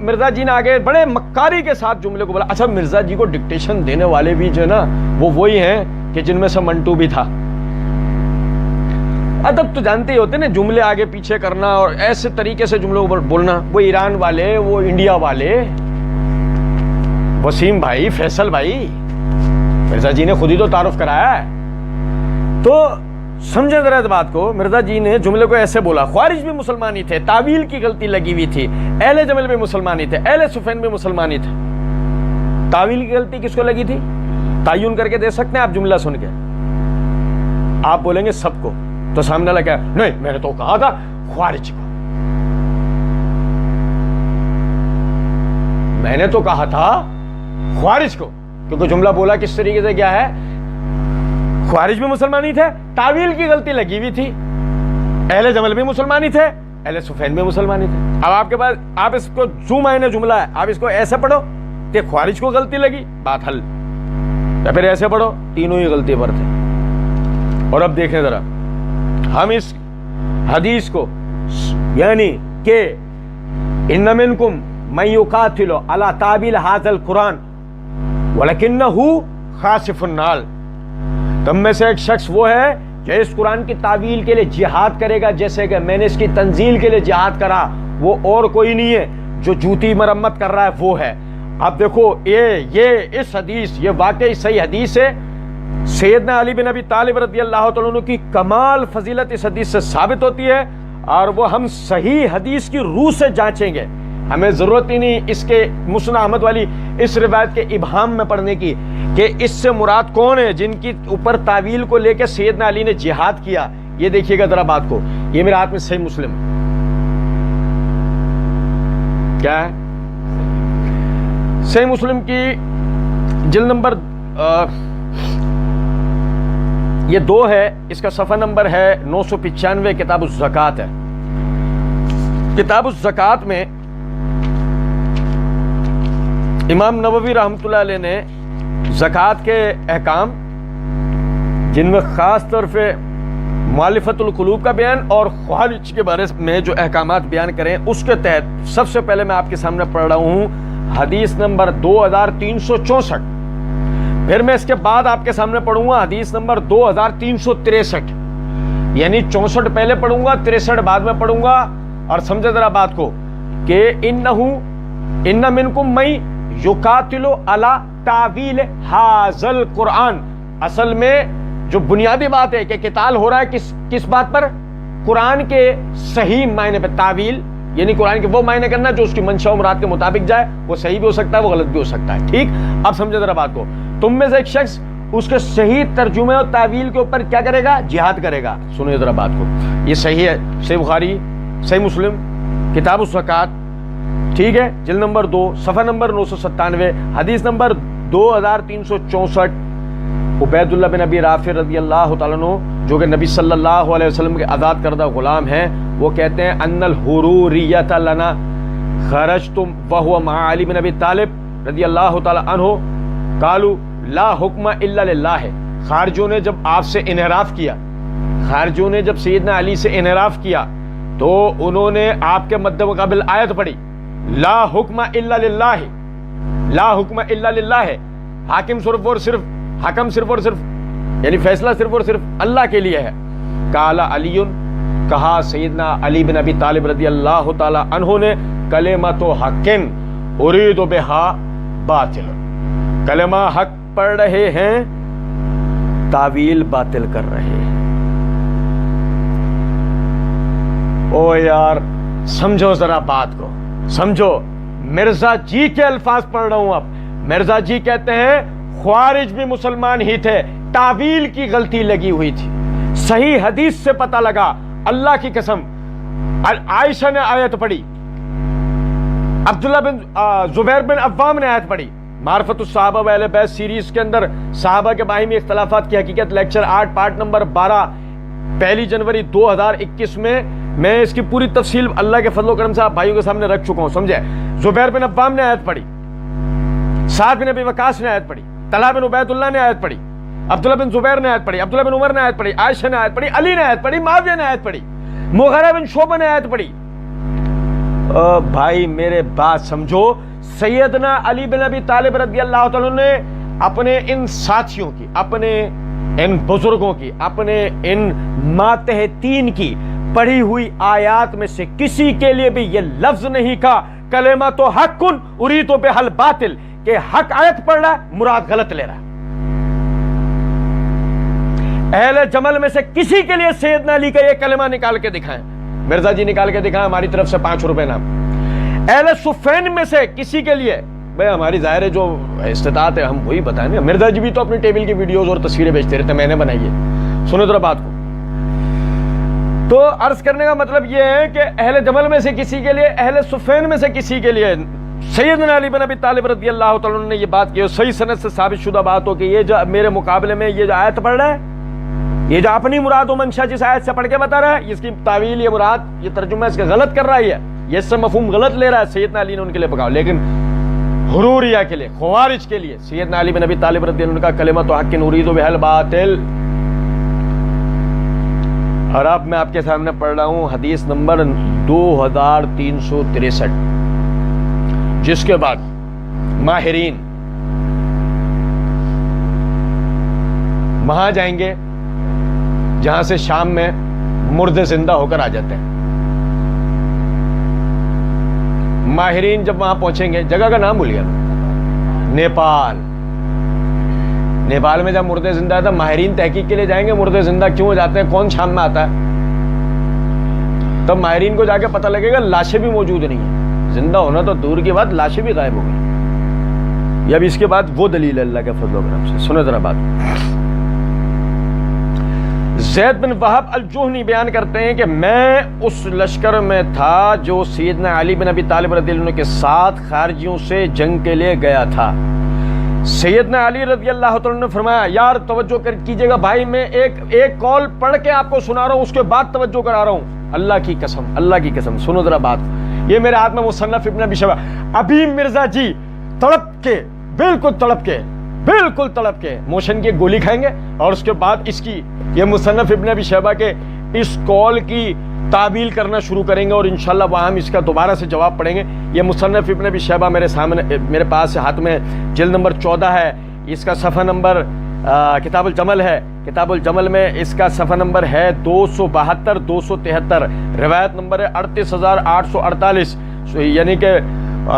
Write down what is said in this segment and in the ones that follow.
مرزا جی نے آگے بڑے مکاری کے ساتھ جملے کو بولا. اچھا مرزا جی کو ڈکٹیشن دینے والے بھی جو ہے نا وہ وہی ہیں کہ جن میں سے منٹو بھی تھا. ادب تو جانتے ہی ہوتے نا, جملے آگے پیچھے کرنا اور ایسے طریقے سے جملوں کو بولنا. وہ ایران والے, وہ انڈیا والے, وسیم بھائی, فیصل بھائی, مرزا جی نے خود ہی تو تعارف کرایا ہے. تو سمجھے ذرا اس بات کو. مرزا جی نے جملے کو ایسے بولا, خوارج بھی مسلمان ہی تھے, تعویل کی غلطی لگی ہوئی تھی, اہل جمل بھی مسلمان ہی تھے, اہل صفین بھی مسلمان ہی تھے. تعویل کی غلطی کس کو لگی تھی؟ تعین کر کے دے سکتے ہیں آپ جملہ سن کے. آپ بولیں گے سب کو, تو سامنے والا کیا, نہیں میں نے تو کہا تھا خوارج کو, میں نے تو کہا تھا خوارج کو, کیونکہ جملہ بولا کس طریقے سے کیا ہے, خوارج بھی مسلمان ہی تھے, تعویل کی غلطی لگی ہوئی تھی, اہل جمل بھی مسلمان ہی تھے, اہل صفین بھی مسلمان ہی تھے. اب آپ کے پاس آپ اس کو جو معنی جملہ ہے آپ اس کو ایسے پڑھو کہ خوارج کو غلطی لگی, بات حل, یا پھر ایسے پڑھو تینوں ہی غلطی پر تھے. اور اب دیکھیں ذرا ہم اس حدیث کو, یعنی کہ ان منکم من یقاتل علی تعبیل ھذا القرآن ولکنہ خاسف النال, تم میں سے ایک شخص وہ ہے جو اس قرآن کی تعویل کے لیے جہاد کرے گا جیسے کہ میں نے اس کی تنزیل کے لیے جہاد کرا, وہ اور کوئی نہیں ہے, جو جوتی مرمت کر رہا ہے وہ ہے. اب دیکھو یہ اس حدیث, یہ واقعی صحیح حدیث ہے. سیدنا علی بن ابی طالب رضی اللہ تعالیٰ عنہ کی کمال فضیلت اس حدیث سے ثابت ہوتی ہے, اور وہ ہم صحیح حدیث کی روح سے جانچیں گے. ہمیں ضرورت ہی نہیں اس کے مسند احمد والی اس روایت کے ابہام میں پڑھنے کی کہ اس سے مراد کون ہے جن کی اوپر تعویل کو لے کے سیدنا علی نے جہاد کیا. یہ دیکھیے گا ذرا بات کو, یہ میرے ہاتھ میں صحیح مسلم کیا ہے, صحیح مسلم کی جلد نمبر یہ 2 ہے, اس کا صفحہ نمبر ہے 995, کتاب الزکوٰۃ ہے. کتاب الزکوٰۃ میں امام نووی رحمۃ اللہ علیہ نے زکوٰۃ کے احکام, جن میں خاص طور پہ مؤلفۃ القلوب کا بیان اور خوارج کے بارے میں جو احکامات بیان کریں, اس کے تحت سب سے پہلے میں آپ کے سامنے پڑھ رہا ہوں حدیث نمبر 2364. پھر میں اس کے بعد آپ کے سامنے پڑھوں گا حدیث نمبر 2363, یعنی 64 پہلے پڑھوں گا, 63 بعد میں پڑھوں گا. اور سمجھے ذرا بات کو کہ ان منکم من یقاتل علی تعویل ھذا القرآن, اصل میں جو بنیادی بات ہے کہ قتال ہو رہا ہے کس بات پر, قرآن کے صحیح معنی پہ. تعویل یعنی قرآن کے وہ معنی کرنا جو اس کی منشا و مراد کے مطابق جائے, وہ صحیح بھی ہو سکتا ہے, وہ غلط بھی ہو سکتا ہے. ٹھیک, اب سمجھے ذرا بات کو. تم میں سے ایک شخص اس کے صحیح ترجمے اور تعویل کے اوپر کیا کرے گا, جہاد کرے گا. سنیے ذرا بات کو, یہ صحیح ہے, صحیح بخاری, صحیح مسلم, کتاب الزکوٰۃ, ٹھیک ہے, جلد نمبر 2 صفحہ نمبر 997, حدیث نمبر 2364. عبید اللہ بن ابی رافع رضی اللہ تعالیٰ عنہ جو کہ نبی صلی اللہ علیہ وسلم کے آزاد کردہ غلام ہیں, وہ کہتے ہیں ان الحروریۃ لنا خرجتم وهو مع علی بن ابی طالب رضی اللہ تعالیٰ عنہ قالوا لا حکم الا للہ. خارجوں نے جب آپ سے انحراف کیا, خارجوں نے جب سیدنا علی سے انحراف کیا تو انہوں نے آپ کے مد مقابل آیت پڑھی لا حکم الا للہ, لا حکم الا للہ, حاکم صرف اور صرف, حکم صرف اور صرف, یعنی فیصلہ صرف اور صرف اللہ کے لیے ہے. قال علی, کہا سیدنا علی بن ابی طالب رضی اللہ تعالی عنہ نے کلمۃ حق ارید بہا باطل, کلمہ حق پڑھ رہے ہیں, تعویل باطل کر رہے ہیں. او یار سمجھو ذرا بات کو, سمجھو. مرزا جی کے الفاظ پڑھ رہا ہوں اب. مرزا جی کہتے ہیں خوارج بھی مسلمان ہی تھے, تعویل کی غلطی لگی ہوئی تھی. صحیح حدیث سے پتہ لگا, اللہ کی قسم. عائشہ نے آیت پڑھی, عبداللہ بن زبیر بن عوام نے آیت پڑھی. معرفت الصحابہ و اہل بیت سیریز کے اندر صحابہ کے باہمی اختلافات کی حقیقت لیکچر 8 پارٹ نمبر 12 1 جنوری 2021 میں اس کی پوری تفصیل اللہ کے فضل و کرم سے آپ بھائیوں کے سامنے رکھ چکا ہوں. سمجھے, زبیر بن عوام نے آیت پڑھی, سعد بن ابی وقاص نے آیت پڑھی, طلحہ بن عبید اللہ نے آیت پڑھی, عبداللہ بن زبیر نے آیت پڑھی, عبداللہ بن عمر نے آیت پڑھی, عائشہ نے آیت پڑھی, علی نے آیت پڑھی, معاویہ نے آیت پڑھی, مغیرہ بن شعبہ نے آیت پڑھی. بھائی میرے بات سمجھو، سیدنا علی بن ابی طالب رضی اللہ تعالیٰ نے اپنے ان ساتھیوں کی، اپنے ان بزرگوں کی، اپنے ان ماتحتین کی پڑھی ہوئی آیات میں سے کسی کے لیے بھی یہ لفظ نہیں کہا کلمۃ حق ارید بہا الباطل، کہ حق آیت پڑھ رہا ہے مراد غلط لے رہا ہے۔ اہل جمل میں سے کسی کے لیے سیدنا علی کا یہ کلمہ نکال کے دکھائیں، مرزا جی نکال کے دکھائیں، ہماری طرف سے 5 روپے نام۔ اہل صفین میں سے کسی کے لیے، بھائی ہماری ظاہر ہے جو استطاعت ہے ہم وہی بتائیں گے، مرزا جی بھی تو اپنی ٹیبل کی ویڈیوز اور تصویریں بیچتے رہتے، میں نے بنائی ہے، سنو ذرا بات کو۔ تو عرض کرنے کا مطلب یہ ہے کہ اہل جمل میں سے کسی کے لیے، اہل صفین میں سے کسی کے لیے سیدنا علی بن ابی طالب رضی اللہ تعالیٰ عنہ نے یہ بات کی، صحیح سند سے ثابت شدہ بات ہو کہ یہ جو میرے مقابلے میں یہ جو آیت پڑھ رہا ہے، یہ جو اپنی مراد و منشا جس آیت سے پڑھ کے بتا رہا ہے، اس کی تعویل، یہ مراد، یہ ترجمہ اس کا غلط کر رہا ہے، یہ اس سے مفہوم غلط لے رہا ہے، سیدنا علی نے ان کے لیے پکاؤ۔ لیکن حروریہ کے لیے، خوارج کے لیے سیدنا علی بن ابی طالب رضی اللہ عنہ کا کلمۃ حق ارید بہا الباطل۔ اور اب میں آپ کے سامنے پڑھ رہا ہوں حدیث نمبر 2363، جس کے بعد ماہرین وہاں جائیں گے جہاں سے شام میں مردے زندہ ہو کر آ جاتے ہیں۔ ماہرین جب وہاں پہنچیں گے، جگہ کا نام بھول گیا، نیپال۔ نیپال میں جب مردے زندہ آتا ہے، ماہرین تحقیق کے لیے جائیں گے مردے زندہ کیوں ہو جاتے ہیں، کون شام میں آتا ہے، تب ماہرین کو جا کے پتہ لگے گا لاشیں بھی موجود نہیں ہیں، زندہ ہونا تو دور کی بات، لاشیں بھی غائب ہو گئی۔ اب اس کے بعد وہ دلیل اللہ کے فضل و کرم سے، سنو ذرا بات۔ زید بن وہب الجہنی بیان کرتے ہیں کہ میں اس لشکر میں تھا جو سیدنا علی بن ابی طالب رضی اللہ عنہ کے ساتھ خارجیوں سے جنگ کے لیے گیا تھا۔ سیدنا علی رضی اللہ تعالیٰ نے فرمایا، یار توجہ کیجئے گا بھائی، میں ایک کال پڑھ کے آپ کو سنا رہا ہوں، اس کے بعد توجہ کرا رہا ہوں، اللہ کی قسم، اللہ کی قسم، سنو ذرا بات۔ یہ میرے ہاتھ میں مصنف ابن ابی شیبہ، ابھی مرزا جی تڑپ کے، بالکل تڑپ کے موشن کی گولی کھائیں گے، اور اس کے بعد اس کی، یہ مصنف ابن ابی شیبہ کے اس کال کی تعبیل کرنا شروع کریں گے، اور انشاءاللہ وہاں ہم اس کا دوبارہ سے جواب پڑھیں گے۔ یہ مصنف ابن ابی شیبہ میرے سامنے، میرے پاس ہاتھ میں جلد نمبر 14 ہے، اس کا صفحہ نمبر، کتاب الجمل ہے، کتاب الجمل میں اس کا صفحہ نمبر ہے 272 273، روایت نمبر ہے 38848، یعنی کہ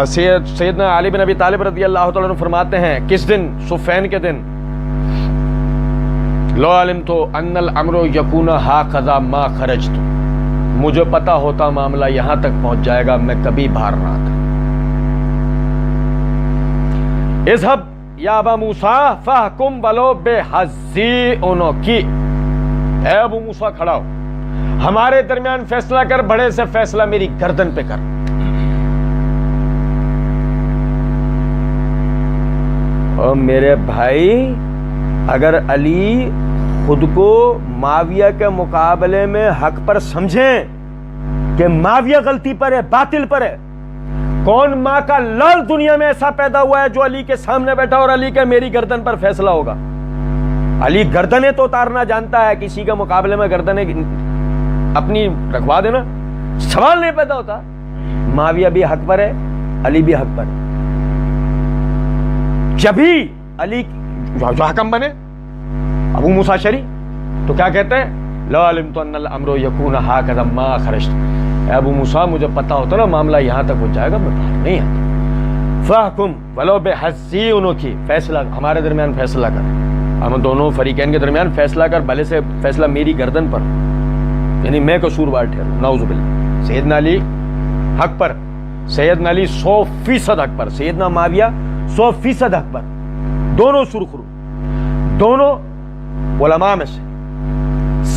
سیدنا علی بن ابی طالب رضی اللہ تعالیٰ عنہ فرماتے ہیں، کس دن؟ صفین کے دن، لو علمت ان الامر یکون ہاکذا ما خرجت، مجھے پتا ہوتا معاملہ یہاں تک پہنچ جائے گا، میں کبھی باہر نہ آتا۔ اذهب یا ابا موسیٰ فاحکم ولو بحظی عنقی، اے ابو موسیٰ کھڑا ہو، ہمارے درمیان فیصلہ کر، بڑے سے فیصلہ میری گردن پہ کر۔ اور میرے بھائی، اگر علی خود کو معاویہ کے مقابلے میں حق پر سمجھیں کہ معاویہ غلطی پر ہے، باطل پر ہے، کون ماں کا لال دنیا میں ایسا پیدا ہوا ہے جو علی کے سامنے بیٹھا اور علی کے میری گردن پر فیصلہ ہوگا؟ علی گردنیں تو اتارنا جانتا ہے، کسی کے مقابلے میں گردنیں اپنی رکھوا دینا سوال نہیں پیدا ہوتا۔ معاویہ بھی حق پر ہے، علی بھی حق پر ہے، جبھی علی جو حکم بنے ابو موسیٰ اشعری تو کیا کہتے ہیں؟ لو علمت ان الامر یکون ہاکذا ما خرجت، اے ابو موسیٰ مجھے پتا ہوتا نا معاملہ یہاں تک ہو جائے گا، میں باہر نہیں آتا۔ فاحکم ولو بحظی عنقی، فیصلہ ہمارے درمیان فیصلہ کر، ہم دونوں فریقین کے درمیان فیصلہ کر، بھلے سے فیصلہ میری گردن پر، یعنی میں قصوروار ٹھہروں، نعوذ باللہ۔ سیدنا علی حق پر، سیدنا علی 100% حق پر، سیدنا معاویہ 100% حق پر، دونوں سرخرو، دونوں علماء میں سے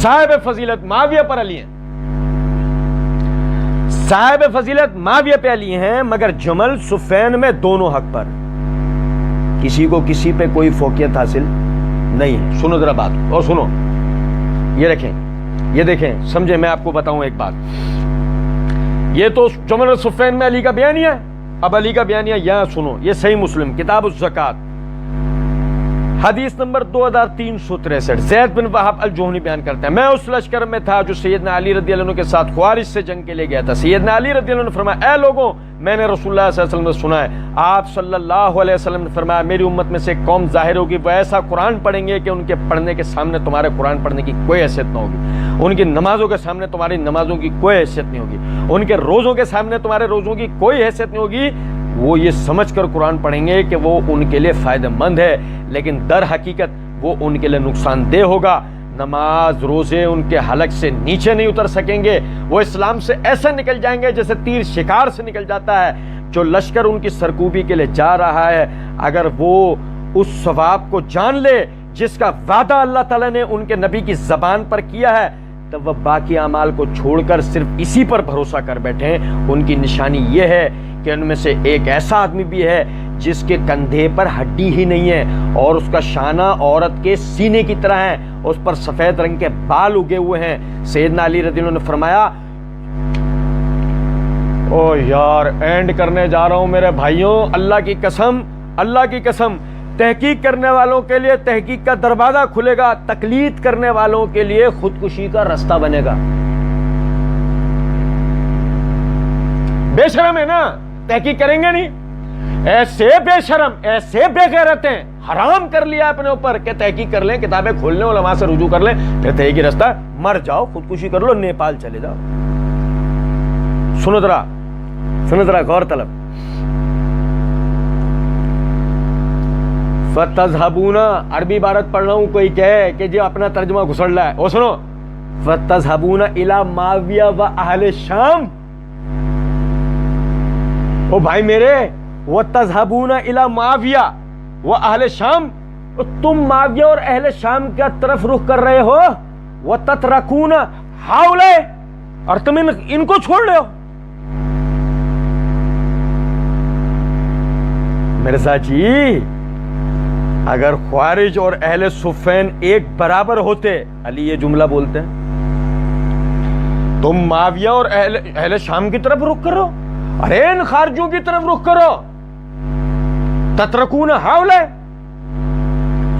صاحب فضیلت معاویہ پر علی ہیں، صاحب فضیلت معاویہ پہ علی ہیں، مگر جمل صفین میں دونوں حق پر، کسی کو کسی پہ کوئی فوقیت حاصل نہیں ہے۔ سنو ذرا بات، اور سنو، یہ رکھیں، یہ دیکھیں، سمجھیں، میں آپ کو بتاؤں ایک بات، یہ تو جمل صفین میں علی کا بیانیہ ہے، اب علی کا بیانیہ یہاں سنو، یہ صحیح مسلم کتاب الزکات حدیث نمبر 2363 زید بن وہب الجہنی بیان کرتے ہیں، میں اس لشکر میں تھا جو سیدنا علی رضی اللہ عنہ کے ساتھ خوارج سے جنگ کے لیے گیا تھا۔ سیدنا علی رضی اللہ عنہ نے فرمایا، اے لوگوں، میں نے رسول اللہ صلی اللہ علیہ وسلم سے سنا ہے، آپ صلی اللہ علیہ وسلم نے فرمایا، میری امت میں سے ایک قوم ظاہر ہوگی، وہ ایسا قرآن پڑھیں گے کہ ان کے پڑھنے کے سامنے تمہارے قرآن پڑھنے کی کوئی حیثیت نہ ہوگی، ان کی نمازوں کے سامنے تمہاری نمازوں کی کوئی حیثیت نہیں ہوگی، ان کے روزوں کے سامنے تمہارے روزوں کی کوئی حیثیت نہیں ہوگی۔ وہ یہ سمجھ کر قرآن پڑھیں گے کہ وہ ان کے لیے فائدہ مند ہے، لیکن در حقیقت وہ ان کے لیے نقصان دہ ہوگا۔ نماز روزے ان کے حلق سے نیچے نہیں اتر سکیں گے، وہ اسلام سے ایسے نکل جائیں گے جیسے تیر شکار سے نکل جاتا ہے۔ جو لشکر ان کی سرکوبی کے لیے جا رہا ہے، اگر وہ اس ثواب کو جان لے جس کا وعدہ اللہ تعالیٰ نے ان کے نبی کی زبان پر کیا ہے، تب وہ باقی اعمال کو چھوڑ کر صرف اسی پر بھروسہ کر بیٹھیں۔ ان کی نشانی یہ ہے کہ ان میں سے ایک ایسا آدمی بھی ہے جس کے کندھے پر ہڈی ہی نہیں ہے اور اس کا شانہ عورت کے سینے کی طرح ہے، اس پر سفید رنگ کے بال اگے ہوئے ہیں۔ سیدنا علی رضی اللہ عنہ نے فرمایا، او یار اینڈ کرنے جا رہا ہوں میرے بھائیوں، اللہ کی قسم تحقیق کرنے والوں کے لیے تحقیق کا دروازہ کھلے گا، تقلید کرنے والوں کے لیے خودکشی کا رستہ بنے گا۔ بے شرم ہے نا، تحقیق کریں گے نہیں، ایسے بے شرم، ایسے بے غیرت ہیں، حرام کر لیا اپنے اوپر کہ تحقیق کر لیں، کتابیں کھول لیں، علماء سے رجوع کر لیں، پھر تحقیقی رستہ مر جاؤ، خودکشی کر لو، نیپال چلے جاؤ۔ سنو ذرا غور طلب، فَتَذْهَبُونَ، عربی عبارت پڑھ رہا ہوں، کوئی کہے کہ جی اپنا ترجمہ گھسڑ رہا ہے، وہ سنو، فَتَذْهَبُونَ إِلَى مَعَاوِيَةَ وَأَهْلِ الشَّامِ، او بھائی میرے، وَتَذْهَبُونَ إِلَى مَعَاوِيَةَ وَأَهْلِ الشَّامِ، تم معاویہ اور اہل شام کی طرف رخ کر رہے ہو، وَتَتْرَكُونَ هَؤُلَاءِ، اور تم ان کو چھوڑ رہے ہو۔ مرزا جی، اگر خوارج اور اہل صفین ایک برابر ہوتے، علی یہ جملہ بولتے ہیں، تم معاویہ اور اہل شام کی طرف رخ کرو، ارے ان خارجوں کی طرف رخ کرو، تترکون ہاؤلے،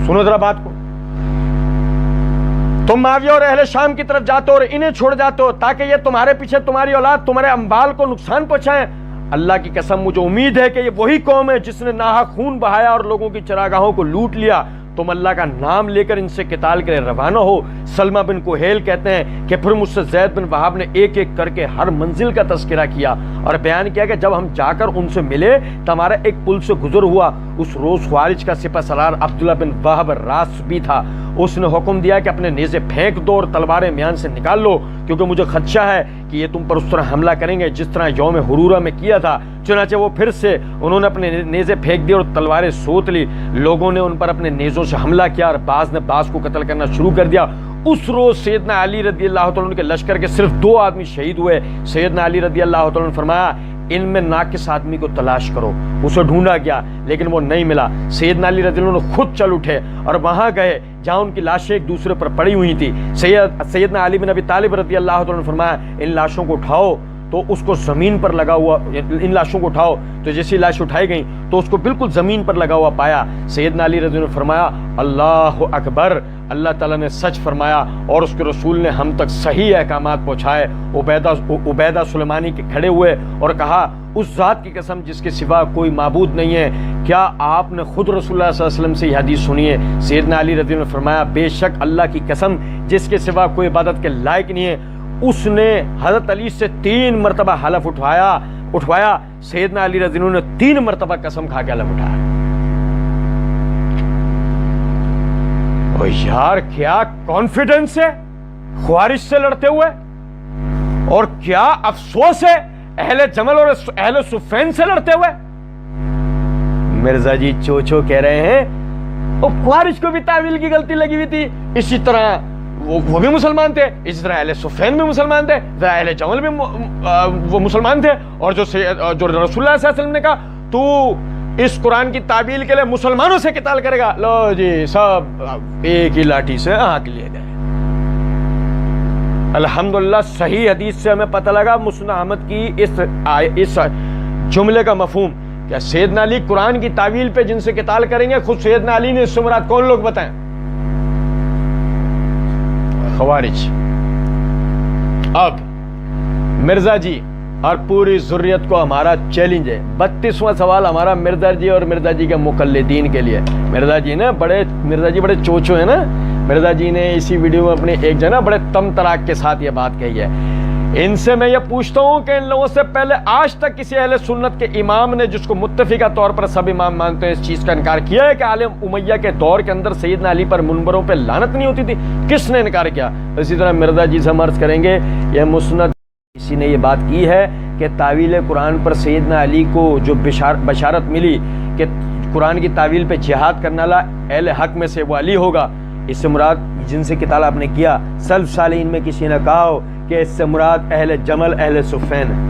سنو ذرا بات کو، تم معاویہ اور اہل شام کی طرف جاتے ہو اور انہیں چھوڑ جاتے ہو تاکہ یہ تمہارے پیچھے تمہاری اولاد تمہارے اموال کو نقصان پہنچائیں۔ اللہ کی قسم مجھے امید ہے کہ یہ وہی قوم ہے جس نے ناحق خون بہایا اور لوگوں کی چراگاہوں کو لوٹ لیا۔ تم اللہ کا نام لے کر ان سے قتال کے لیے روانہ ہو۔ سلمہ بن کوہیل کہتے ہیں کہ پھر مجھ سے زید بن وہاب نے ایک ایک کر کے ہر منزل کا تذکرہ کیا اور بیان کیا کہ جب ہم جا کر ان سے ملے تو ہمارا ایک پل سے گزر ہوا، اس روز خوارج کا سپہ سالار عبداللہ بن وہب راس بھی تھا۔ اس نے حکم دیا کہ اپنے نیزے پھینک دو اور تلواریں میان سے نکال لو، کیونکہ مجھے خدشہ ہے کہ یہ تم پر اس طرح حملہ کریں گے جس طرح یوم حرورہ میں کیا تھا۔ چنانچہ وہ پھر سے انہوں نے اپنے نیزے پھینک دی اور تلواریں سوت لی۔ لوگوں نے ان پر اپنے نیزوں سے حملہ کیا اور بعض نے بعض کو قتل کرنا شروع کر دیا۔ اس روز سیدنا علی رضی اللہ تعالیٰ عنہ کے لشکر کے صرف 2 آدمی شہید ہوئے۔ سیدنا علی رضی اللہ تعالیٰ عنہ نے فرمایا ان میں ناقص آدمی کو تلاش کرو۔ اسے ڈھونڈا گیا لیکن وہ نہیں ملا۔ سیدنا علی رضی اللہ عنہ خود چل اٹھے اور وہاں گئے جہاں ان کی لاشیں ایک دوسرے پر پڑی ہوئی تھی۔ سیدنا علی بن ابی طالب رضی اللہ تعالیٰ عنہ نے فرمایا ان لاشوں کو اٹھاؤ، تو اس کو زمین پر لگا ہوا، ان لاشوں کو اٹھاؤ، تو جیسی لاش اٹھائی گئیں تو اس کو بالکل زمین پر لگا ہوا پایا۔ سیدنا علی رضی اللہ عنہ نے فرمایا اللہ اکبر، اللہ تعالیٰ نے سچ فرمایا اور اس کے رسول نے ہم تک صحیح احکامات پہنچائے۔ عبیدہ سلیمانی کے کھڑے ہوئے اور کہا اس ذات کی قسم جس کے سوا کوئی معبود نہیں ہے، کیا آپ نے خود رسول اللہ صلی اللہ علیہ وسلم سے یہ حدیث سنی ہے؟ سیدنا علی رضی اللہ عنہ نے فرمایا بے شک اللہ کی قسم جس کے سوا کوئی عبادت کے لائق نہیں ہے۔ اس نے حضرت علی سے 3 مرتبہ حلف اٹھوایا۔ سیدنا علی رضی اللہ عنہ نے 3 مرتبہ قسم کھا کے حلف اٹھایا۔ او یار کیا کانفیڈنس ہے خوارج سے لڑتے ہوئے، اور کیا افسوس ہے اہل جمل اور اہل صفین سے لڑتے ہوئے۔ مرزا جی چوچو کہہ رہے ہیں اور خوارج کو بھی تعویل کی غلطی لگی ہوئی تھی، اسی طرح وہ بھی مسلمان تھے، اسی طرح اہل صفین بھی مسلمان تھے، اہل جمل بھی وہ مسلمان تھے، اور جو رسول اللہ صلی اللہ علیہ وسلم نے کہا تو اس قرآن کی تعبیل کے لیے مسلمانوں سے قتال کرے گا، لو جی سب ایک ہی لاٹھی سے ہاتھ لیے گئے۔ الحمدللہ صحیح حدیث سے ہمیں پتہ لگا مسند احمد کی اس جملے کا مفہوم کیا سیدنا علی قرآن کی تعویل پہ جن سے قتال کریں گے؟ خود سیدنا علی نے اس سے مراد کون لوگ بتائیں؟ خوارج۔ اب مرزا جی اور پوری ذریت کو ہمارا چیلنج ہے، 32واں سوال ہمارا مرزا جی اور مرزا جی کے مقلدین کے لیے۔ مرزا جی بڑے چوچو ہیں نا، مرزا جی نے اسی ویڈیو میں اپنے ایک جگہ بڑے تم تراک کے ساتھ یہ بات کہی ہے۔ ان سے میں یہ پوچھتا ہوں کہ ان لوگوں سے پہلے آج تک کسی اہل سنت کے امام نے، جس کو متفقہ طور پر سب امام مانتے ہیں، اس چیز کا انکار کیا ہے کہ عالم امیہ کے دور کے اندر سیدنا علی پر منبروں پہ لعنت نہیں ہوتی تھی؟ کس نے انکار کیا؟ اسی طرح مرزا جی سے ہم عرض کریں گے، یہ مسند کسی نے یہ بات کی ہے کہ تعویل قرآن پر سیدنا علی کو جو بشارت ملی کہ قرآن کی تعویل پہ جہاد کرنے والا اہل حق میں سے وہ علی ہوگا، اس سے مراد جن سے قتال آپ نے کیا سلف صالحین میں کسی نے کہا ہو کہ اس سے مراد اہل جمل اہل صفین ہے؟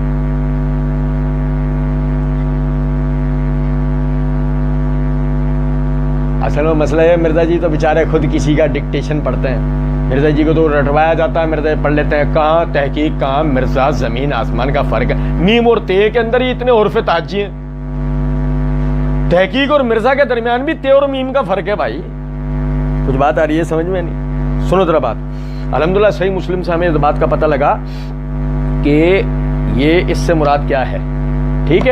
اصل میں مسئلہ ہے مرزا جی تو بیچارے خود کسی کا ڈکٹیشن پڑھتے ہیں، مرزا جی کو تو رٹوایا جاتا ہے، مرزا جی پڑھ لیتے ہیں، کہاں تحقیق کہاں، مرزا زمین آسمان کا فرق ہے، میم اور تے کے اندر ہی اتنے عرف تاجی ہیں، تحقیق اور مرزا کے درمیان بھی تے اور میم کا فرق ہے بھائی۔ کچھ بات آ رہی ہے سمجھ میں نہیں؟ سنو ذرا بات۔ الحمدللہ صحیح مسلم سے ہمیں اس بات کا پتہ لگا کہ یہ اس سے مراد کیا ہے، ٹھیک ہے۔